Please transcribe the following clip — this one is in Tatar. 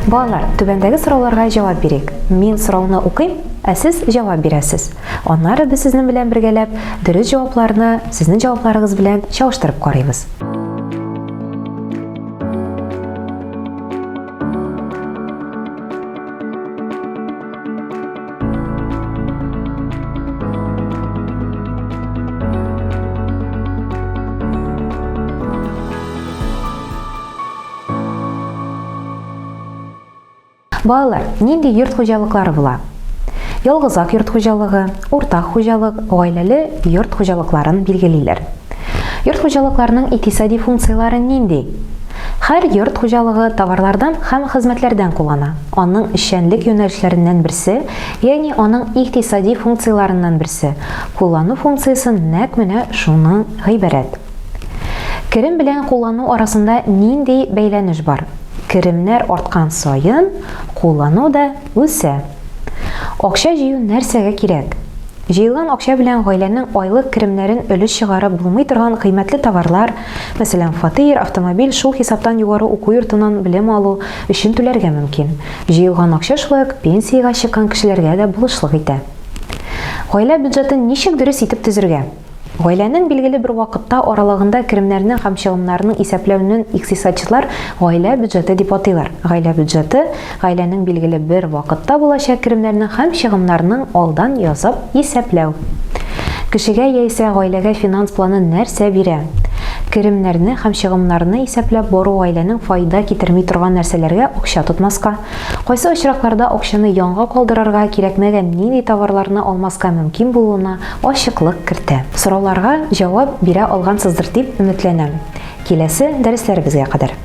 Балалар, түбәндәге сорауларга җавап бирик. Мин сорауны укыйм, ә сез җавап бирәсез. Аннары без сезнең белән бергәләп дөрес җавапларны сезнең җавапларыгыз белән чагыштырып карыйбыз. Балалар, нинди йорт хуҗалыклары була? Ялгызак йорт хуҗалыгы, уртак хуҗалык, гаиләле йорт хуҗалыкларын билгелиләр. Йорт хуҗалыкларының икътисади функцияләре нинди? Һәр йорт хуҗалыгы товарлардан һәм хезмәтләрдән куллана. Аның эшчәнлек юнәлешләреннән берсе, ягъни аның икътисади функцияләреннән берсе. Куллану функциясе нәкъ менә шуның гыйбарәт. Керем белән куллану арасында нинди бәйләнеш бар? Керемнәр арткан саен, куллану да үсә. Акча җыю нәрсәгә кирәк? Җыелган акча белән гаиләнең айлык керемнәрен өлеш чыгарып булмый торган кыйммәтле товарлар, мәсәлән, фатир, автомобиль, шул хисаптан югары уку йортыннан белем алу өчен түләргә мөмкин. Җыелган акча шулай ук пенсиягә чыккан кешеләргә дә булышлык итә. Гаилә бюджетын ничек дөрес итеп төзергә? Гаиләнең билгеле бер вакытта аралыгында керемнәрнең һәм чыгымнарның исәпләүнең икътисадчылар гаилә бюджеты дип атыйлар. Гаилә бюджеты гаиләнең билгеле бер вакытта булачак керемнәрнең һәм чыгымнарның алдан язып исәпләү. Кешегә яисә гаиләгә финанс планы нәрсә бирә? Керемнәрне һәм чыгымнарны исәпләп бару гаиләнең файда китерми торган нәрсәләргә акча тотмаска, кайсы очракларда акчаны янга калдырырга кирәкмәгән нинди товарларны алмаска мөмкин булуына ачыклык кертә. Сорауларга җавап бирә алгансыздыр дип өметләнәм. Киләсе дәресләребезгә кадәр.